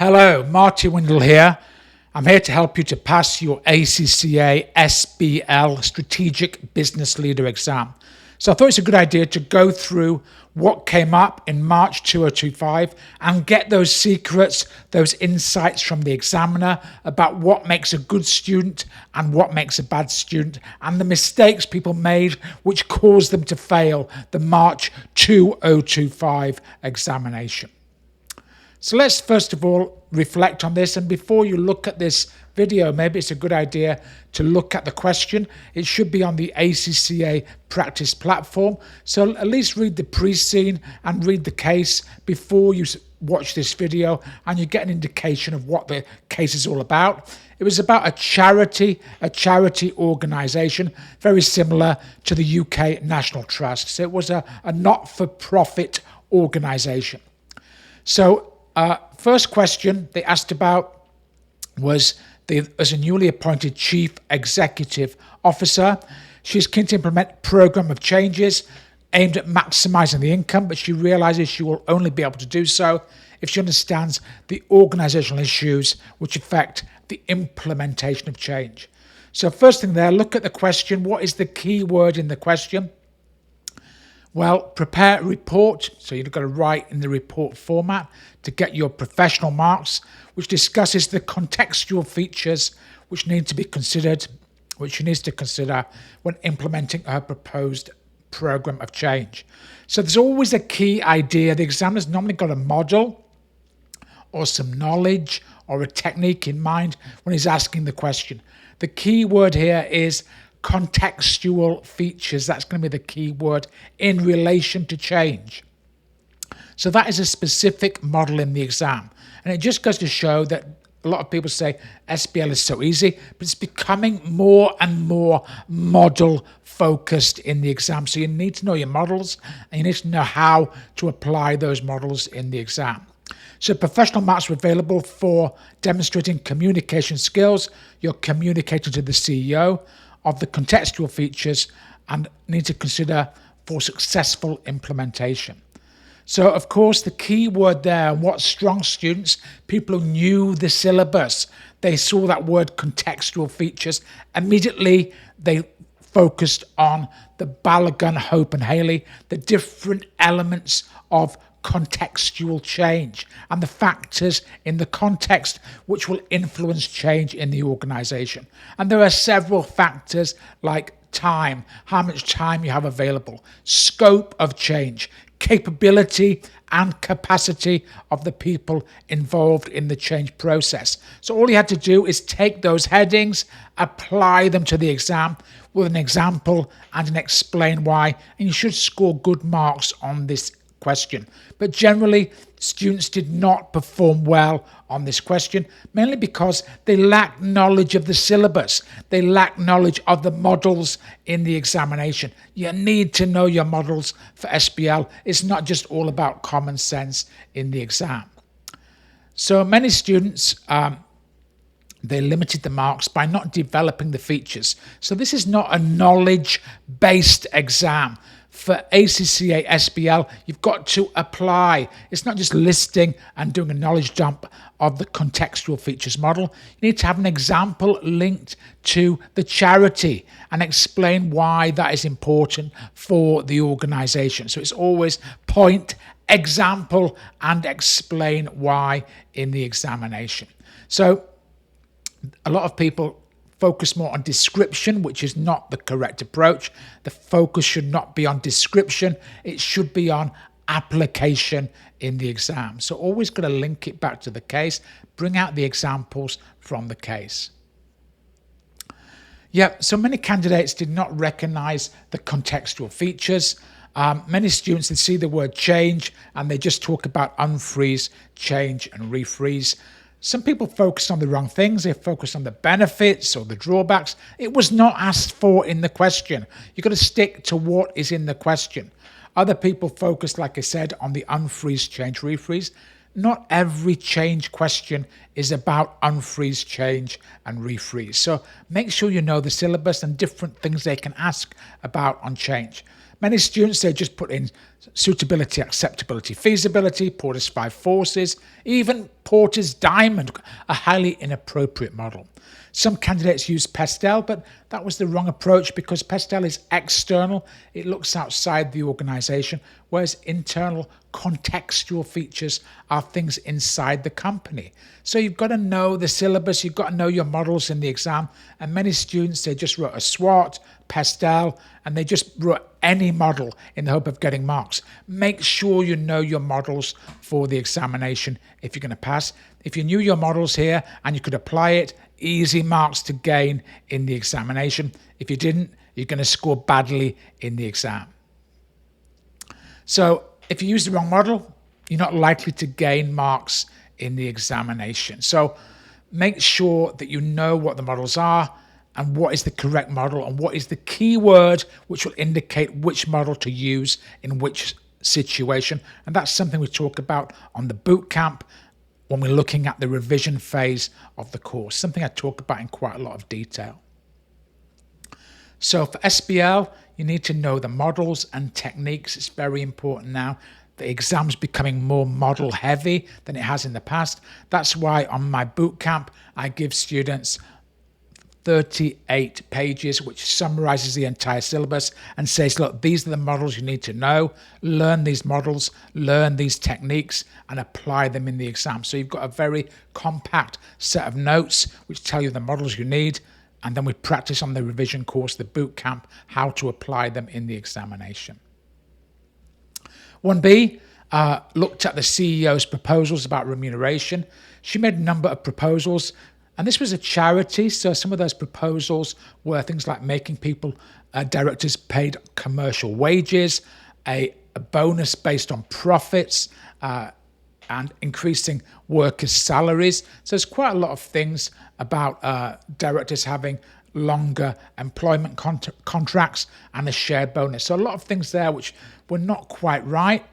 Hello, Marty here. I'm here to help you to pass your ACCA SBL Strategic Business Leader exam. So I thought it's a good idea to go through what came up in March 2025 and get those secrets, those insights from the examiner about what makes a good student and what makes a bad student and the mistakes people made which caused them to fail the March 2025 examination. So let's first of all reflect on this, and before you look at this video, maybe it's a good idea to look at the question. It should be on the ACCA practice platform, so at least read the pre-scene and read the case before you watch this video, and you get an indication of what the case is all about. It was about a charity organisation, very similar to the UK National Trust. So it was a not-for-profit organisation. So first question they asked about was, as a newly appointed Chief Executive Officer, she's keen to implement a program of changes aimed at maximising the income, but she realises she will only be able to do so if she understands the organisational issues which affect the implementation of change. So first thing there, look at the question. What is the key word in the question? Well, prepare a report, so you've got to write in the report format to get your professional marks, which discusses the contextual features which need to be considered, which she needs to consider when implementing her proposed program of change. So there's always a key idea. The examiner's normally got a model or some knowledge or a technique in mind when he's asking the question. The key word here is contextual features. That's going to be the key word in relation to change. So that is a specific model in the exam. And it just goes to show that a lot of people say SBL is so easy, but it's becoming more and more model focused in the exam. So you need to know your models and you need to know how to apply those models in the exam. So professional marks are available for demonstrating communication skills. You're communicating to the CEO of the contextual features and need to consider for successful implementation. So, of course, the key word there, what strong students, people who knew the syllabus, they saw that word contextual features. Immediately, they focused on the Balogun, Hope and Haley, the different elements of contextual change and the factors in the context which will influence change in the organization. And there are several factors like time, how much time you have available, scope of change, capability and capacity of the people involved in the change process. So all you had to do is take those headings, apply them to the exam with an example and an explain why, and you should score good marks on this question. But generally, students did not perform well on this question, mainly because they lacked knowledge of the syllabus. They lacked knowledge of the models in the examination. You need to know your models for SBL. It's not just all about common sense in the exam. So many students, they limited the marks by not developing the features. So this is not a knowledge-based exam. For ACCA SBL, you've got to apply. It's not just listing and doing a knowledge dump of the contextual features model. You need to have an example linked to the charity and explain why that is important for the organization. So it's always point, example, and explain why in the examination. So a lot of people focus more on description, which is not the correct approach. The focus should not be on description. It should be on application in the exam. So always got to link it back to the case, bring out the examples from the case. Yeah, so many candidates did not recognize the contextual features. Many students, they see the word change and they just talk about unfreeze, change and refreeze. Some people focused on the wrong things. They focused on the benefits or the drawbacks. It was not asked for in the question. You've got to stick to what is in the question. Other people focused, like I said, on the unfreeze, change, refreeze. Not every change question is about unfreeze, change, and refreeze. So make sure you know the syllabus and different things they can ask about on change. Many students, they just put in suitability, acceptability, feasibility, Porter's five forces, even Porter's diamond, a highly inappropriate model. Some candidates use Pestel, but that was the wrong approach because Pestel is external. It looks outside the organization, whereas internal contextual features are things inside the company. So you've got to know the syllabus, you've got to know your models in the exam. And many students, they just wrote a SWOT, Pestel, and they just wrote any model in the hope of getting marks. Make sure you know your models for the examination if you're going to pass. If you knew your models here and you could apply it, easy marks to gain in the examination. If you didn't, you're going to score badly in the exam. So if you use the wrong model, you're not likely to gain marks in the examination. So make sure that you know what the models are and what is the correct model and what is the key word which will indicate which model to use in which situation. And that's something we talk about on the boot camp when we're looking at the revision phase of the course, something I talk about in quite a lot of detail. So for SBL, you need to know the models and techniques. It's very important now. The exam's becoming more model heavy than it has in the past. That's why on my boot camp, I give students 38 pages, which summarizes the entire syllabus and says, look, these are the models you need to know, learn these models, learn these techniques, and apply them in the exam. So you've got a very compact set of notes which tell you the models you need, and then we practice on the revision course, the boot camp, how to apply them in the examination. 1B looked at the CEO's proposals about remuneration. She made a number of proposals. And this was a charity, so some of those proposals were things like making people, directors paid commercial wages, a bonus based on profits, and increasing workers' salaries. So there's quite a lot of things about directors having longer employment contracts and a shared bonus. So a lot of things there which were not quite right.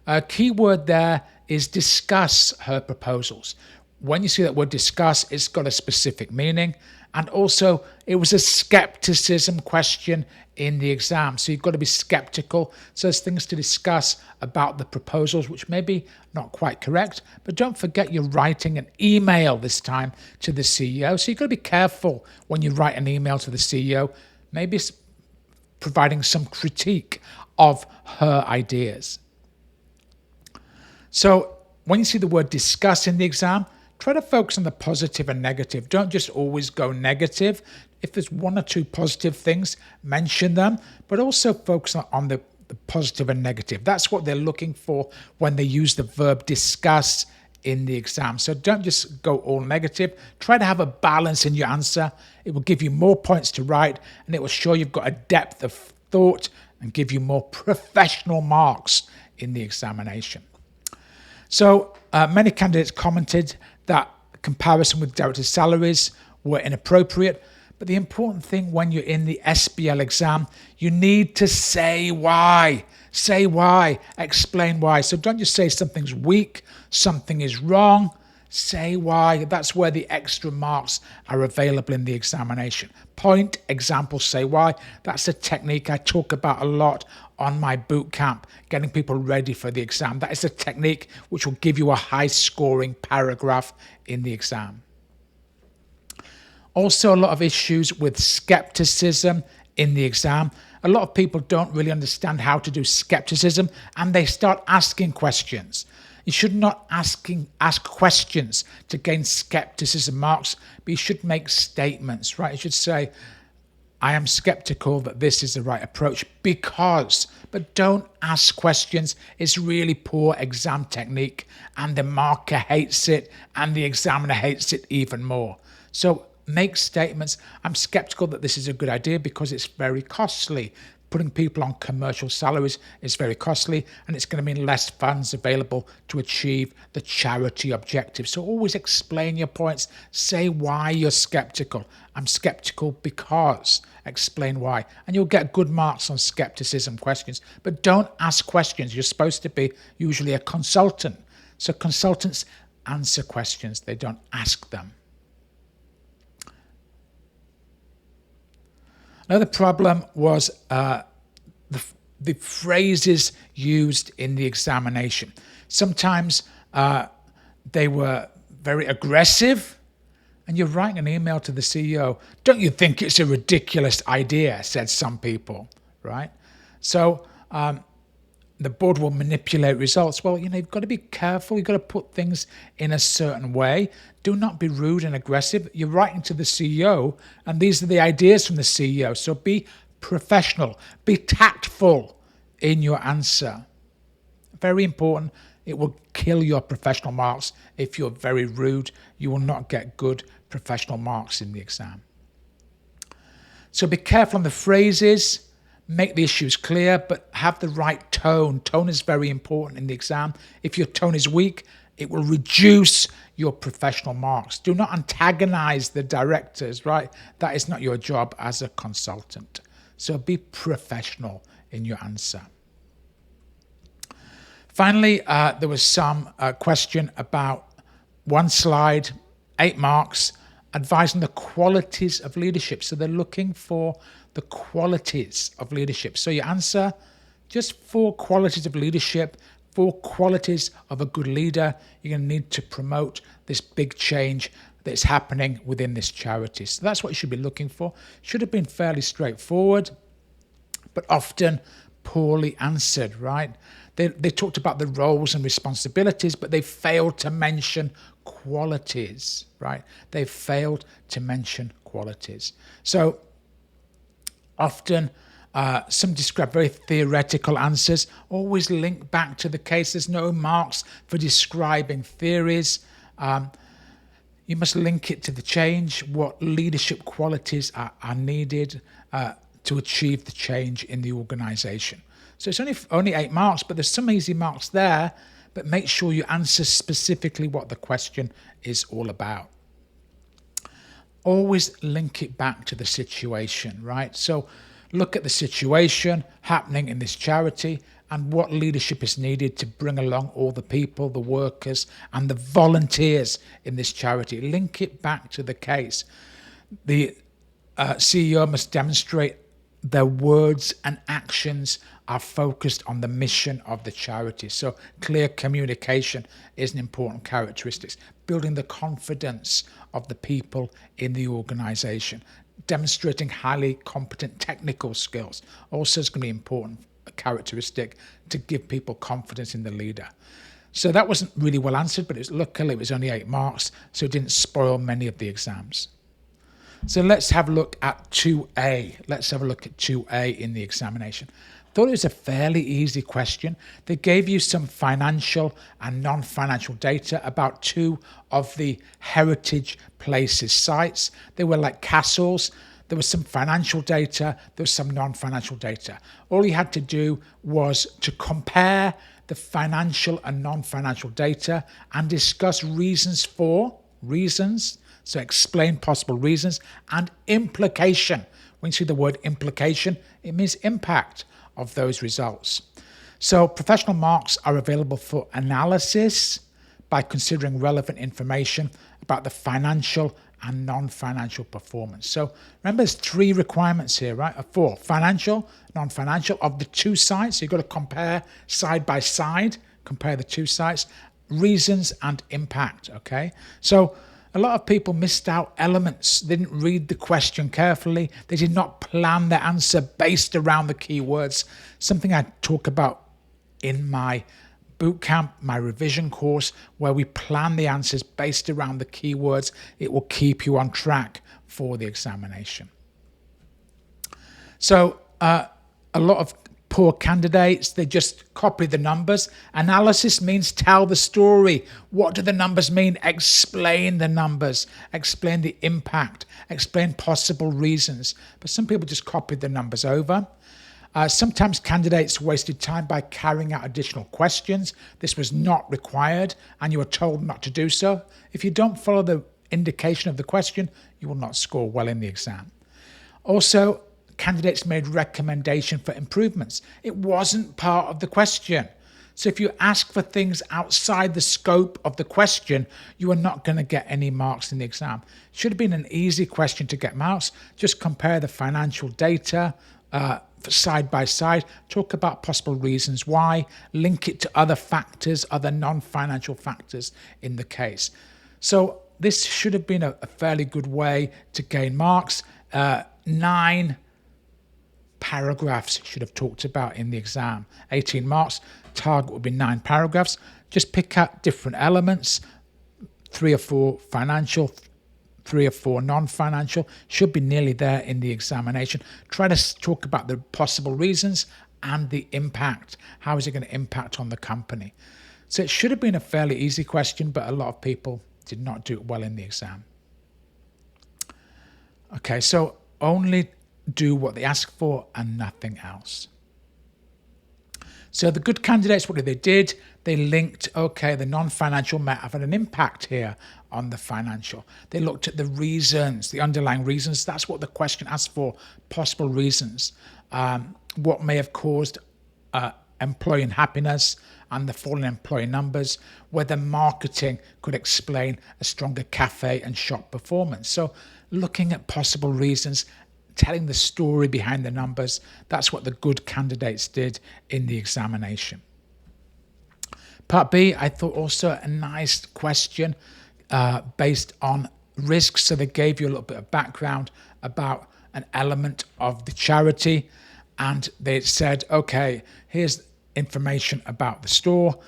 A key word there is discuss her proposals. When you see that word discuss, it's got a specific meaning. And also, it was a skepticism question in the exam. So you've got to be skeptical. So there's things to discuss about the proposals, which may be not quite correct. But don't forget you're writing an email this time to the CEO. So you've got to be careful when you write an email to the CEO, maybe providing some critique of her ideas. So when you see the word discuss in the exam, try to focus on the positive and negative. Don't just always go negative. If there's one or two positive things, mention them, but also focus on the positive and negative. That's what they're looking for when they use the verb discuss in the exam. So don't just go all negative. Try to have a balance in your answer. It will give you more points to write, and it will show you've got a depth of thought and give you more professional marks in the examination. So many candidates commented that comparison with directors' salaries were inappropriate. But the important thing when you're in the SBL exam, you need to say why. Say why. Explain why. So don't just say something's weak, something is wrong. Say why. That's where the extra marks are available in the examination. Point, example, say why. That's a technique I talk about a lot on my boot camp, getting people ready for the exam. That is a technique which will give you a high-scoring paragraph in the exam. Also, a lot of issues with skepticism in the exam. A lot of people don't really understand how to do skepticism, and they start asking questions. You should not ask questions to gain skepticism marks, but you should make statements, right? You should say, I am skeptical that this is the right approach because, but don't ask questions. It's really poor exam technique, and the marker hates it, and the examiner hates it even more. So make statements. I'm skeptical that this is a good idea because it's very costly. Putting people on commercial salaries is very costly, and it's going to mean less funds available to achieve the charity objective. So always explain your points. Say why you're skeptical. I'm skeptical because. Explain why. And you'll get good marks on skepticism questions. But don't ask questions. You're supposed to be usually a consultant. So consultants answer questions. They don't ask them. Another problem was the phrases used in the examination. Sometimes they were very aggressive, and you're writing an email to the CEO. Don't you think it's a ridiculous idea, said some people, right? So the board will manipulate results. Well, you've got to be careful. You've got to put things in a certain way. Do not be rude and aggressive. You're writing to the CEO, and these are the ideas from the CEO. So be professional. Be tactful in your answer. Very important. It will kill your professional marks if you're very rude. You will not get good professional marks in the exam. So be careful on the phrases. Make the issues clear, but have the right tone. Tone is very important in the exam. If your tone is weak, it will reduce your professional marks. Do not antagonize the directors, right? That is not your job as a consultant. So be professional in your answer. Finally, there was some question about one slide, 8 marks, advising the qualities of leadership. So they're looking for the qualities of leadership. So your answer, just 4 qualities of leadership, 4 qualities of a good leader. You're going to need to promote this big change that's happening within this charity. So that's what you should be looking for. Should have been fairly straightforward, but often poorly answered, right? They talked about the roles and responsibilities, but they failed to mention qualities, right? They failed to mention qualities. So often some describe very theoretical answers. Always link back to the case. There's no marks for describing theories. You must link it to the change, what leadership qualities are needed to achieve the change in the organization. So it's only 8 marks, but there's some easy marks there, but make sure you answer specifically what the question is all about. Always link it back to the situation, right? So look at the situation happening in this charity and what leadership is needed to bring along all the people, the workers, and the volunteers in this charity. Link it back to the case. The CEO must demonstrate their words and actions are focused on the mission of the charity. So clear communication is an important characteristic. Building the confidence of the people in the organization. Demonstrating highly competent technical skills also is going to be an important characteristic to give people confidence in the leader. So that wasn't really well answered, but luckily it was only 8 marks, so it didn't spoil many of the exams. So let's have a look at 2A. Let's have a look at 2A in the examination. Thought it was a fairly easy question. They gave you some financial and non-financial data about 2 of the heritage places sites. They were like castles. There was some financial data. There was some non-financial data. All you had to do was to compare the financial and non-financial data and discuss reasons. So explain possible reasons and implication. When you see the word implication, it means impact of those results. So professional marks are available for analysis by considering relevant information about the financial and non-financial performance. So remember, there's 3 requirements here, right? 4, financial, non-financial of the 2 sites. So you've got to compare side by side, compare the 2 sites, reasons and impact, okay? So a lot of people missed out elements. They didn't read the question carefully. They did not plan their answer based around the keywords. Something I talk about in my bootcamp, my revision course, where we plan the answers based around the keywords. It will keep you on track for the examination. So a lot of poor candidates, they just copy the numbers. Analysis means tell the story. What do the numbers mean? Explain the numbers. Explain the impact. Explain possible reasons. But some people just copied the numbers over. Sometimes candidates wasted time by carrying out additional questions. This was not required, and you were told not to do so. If you don't follow the indication of the question, you will not score well in the exam. Also, candidates made recommendation for improvements. It wasn't part of the question. So if you ask for things outside the scope of the question, you are not going to get any marks in the exam. Should have been an easy question to get marks. Just compare the financial data side by side, talk about possible reasons why, link it to other factors, other non-financial factors in the case. So this should have been a fairly good way to gain marks. 9 paragraphs should have talked about in the exam. 18 marks, target would be 9 paragraphs. Just pick out different elements, 3 or 4 financial, 3 or 4 non-financial, should be nearly there in the examination. Try to talk about the possible reasons and the impact. How is it going to impact on the company? So it should have been a fairly easy question, but a lot of people did not do it well in the exam. Okay, so only do what they ask for and nothing else. So the good candidates, what did they did? They linked, okay, the non-financial might have an impact here on the financial. They looked at the reasons, the underlying reasons. That's what the question asked for, possible reasons. What may have caused employee unhappiness and the fall in employee numbers, whether marketing could explain a stronger cafe and shop performance. So looking at possible reasons, telling the story behind the numbers, that's what the good candidates did in the examination. Part B, I thought also a nice question based on risks. So they gave you a little bit of background about an element of the charity, and they said, okay, here's information about the store.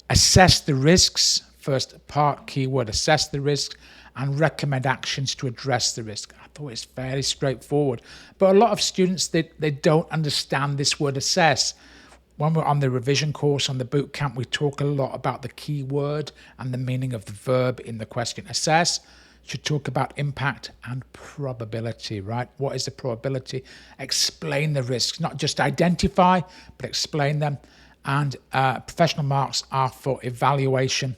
Assess the risks. First part, keyword, assess the risks, and recommend actions to address the risk. I thought it's fairly straightforward. But a lot of students, they don't understand this word assess. When we're on the revision course, on the boot camp, we talk a lot about the key word and the meaning of the verb in the question. Assess should talk about impact and probability, right? What is the probability? Explain the risks, not just identify, but explain them. And professional marks are for evaluation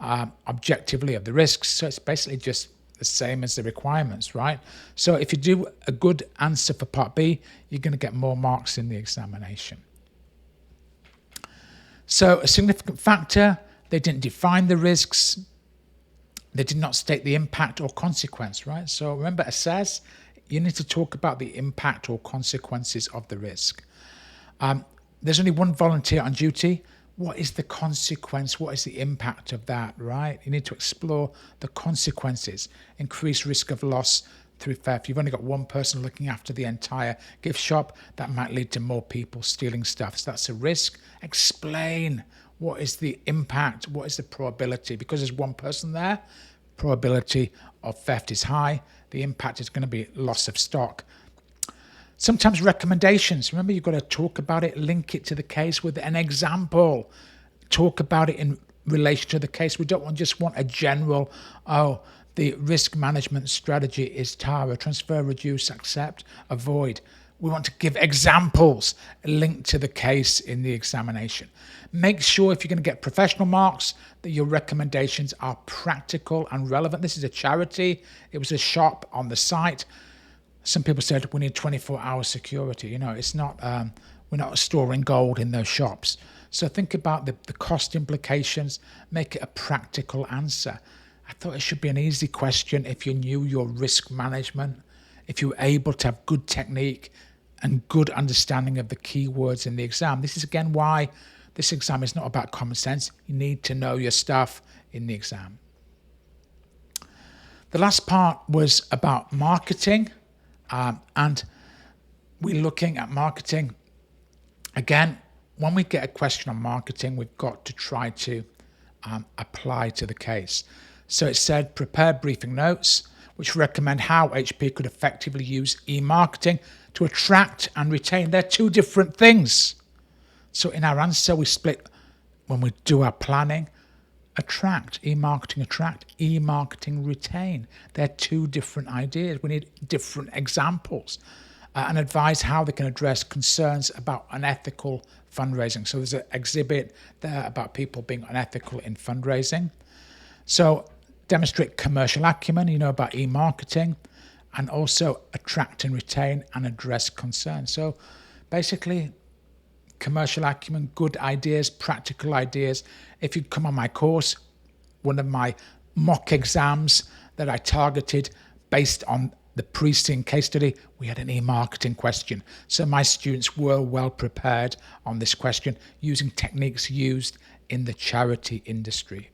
objectively of the risks. So it's basically just the same as the requirements, right? So if you do a good answer for part B, you're going to get more marks in the examination. So a significant factor, they didn't define the risks. They did not state the impact or consequence, right? So remember, assess, you need to talk about the impact or consequences of the risk. There's only one volunteer on duty. What is the consequence? What is the impact of that, right? You need to explore the consequences. Increased risk of loss through theft. You've only got one person looking after the entire gift shop. That might lead to more people stealing stuff. So that's a risk. Explain what is the impact, what is the probability. Because there's one person there, probability of theft is high. The impact is going to be loss of stock. Sometimes recommendations. Remember, you've got to talk about it, link it to the case with an example. Talk about it in relation to the case. We don't just want a general, the risk management strategy is TARA, transfer, reduce, accept, avoid. We want to give examples linked to the case in the examination. Make sure if you're going to get professional marks that your recommendations are practical and relevant. This is a charity. It was a shop on the site. Some people said we need 24-hour security. You know, it's not. We're not storing gold in those shops. So think about the cost implications. Make it a practical answer. I thought it should be an easy question if you knew your risk management, if you were able to have good technique and good understanding of the keywords in the exam. This is again why this exam is not about common sense. You need to know your stuff in the exam. The last part was about marketing. And we're looking at marketing. Again, when we get a question on marketing, we've got to try to apply to the case. So it said, prepare briefing notes, which recommend how HP could effectively use e-marketing to attract and retain. They're two different things. So in our answer, we split, when we do our planning, attract, e-marketing retain. They're two different ideas. We need different examples and advise how they can address concerns about unethical fundraising. So there's an exhibit there about people being unethical in fundraising. So demonstrate commercial acumen, you know, about e-marketing, and also attract and retain and address concerns. So basically, commercial acumen, good ideas, practical ideas. If you'd come on my course, one of my mock exams that I targeted based on the pre-scene case study, we had an e-marketing question. So my students were well prepared on this question using techniques used in the charity industry.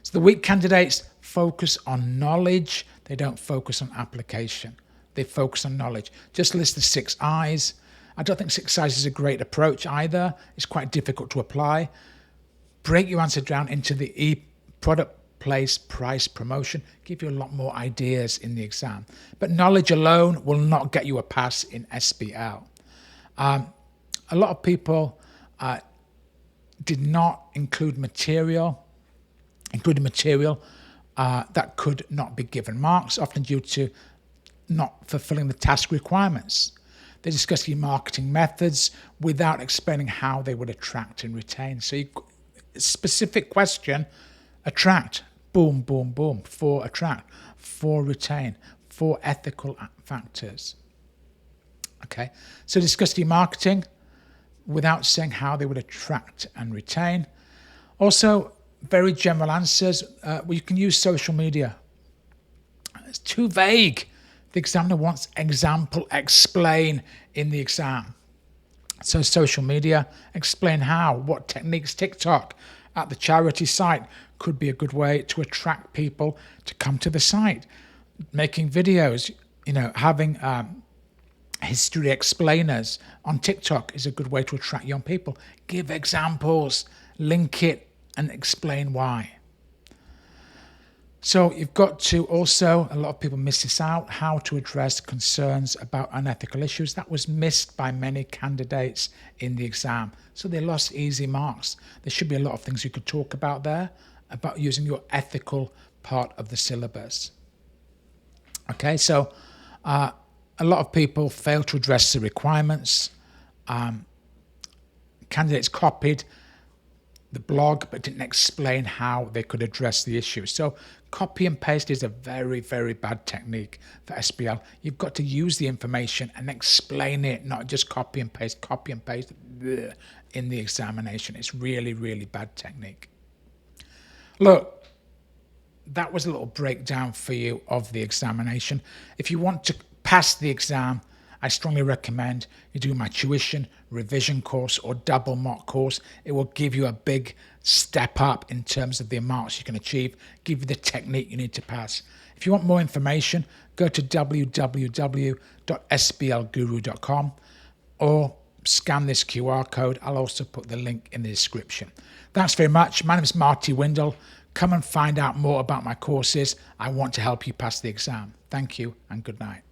So the weak candidates focus on knowledge. They don't focus on application. They focus on knowledge. Just list the 6 I's. I don't think 6 I's is a great approach either. It's quite difficult to apply. Break your answer down into the product, place, price, promotion. Give you a lot more ideas in the exam. But knowledge alone will not get you a pass in SBL. A lot of people did not include material that could not be given marks, often due to not fulfilling the task requirements. They discussed your marketing methods without explaining how they would attract and retain. So specific question, attract, boom, boom, boom, for attract, for retain, for ethical factors. Okay, so discuss your marketing without saying how they would attract and retain. Also, very general answers. You can use social media. It's too vague. The examiner wants example, explain in the exam. So social media, explain how, what techniques. TikTok at the charity site could be a good way to attract people to come to the site. Making videos, having history explainers on TikTok is a good way to attract young people. Give examples, link it, and explain why. So you've got to also, a lot of people miss this out, how to address concerns about unethical issues. That was missed by many candidates in the exam. So they lost easy marks. There should be a lot of things you could talk about there, about using your ethical part of the syllabus. Okay, so a lot of people fail to address the requirements. Candidates copied the blog but didn't explain how they could address the issue. So copy and paste is a very, very bad technique for SBL. You've got to use the information and explain it, not just copy and paste in the examination. It's really, really bad technique. Look, that was a little breakdown for you of the examination. If you want to pass the exam, I strongly recommend you do my tuition, revision course, or double mock course. It will give you a big step up in terms of the marks you can achieve, give you the technique you need to pass. If you want more information, go to www.sblguru.com or scan this QR code. I'll also put the link in the description. Thanks very much. My name is Marty Windle. Come and find out more about my courses. I want to help you pass the exam. Thank you and good night.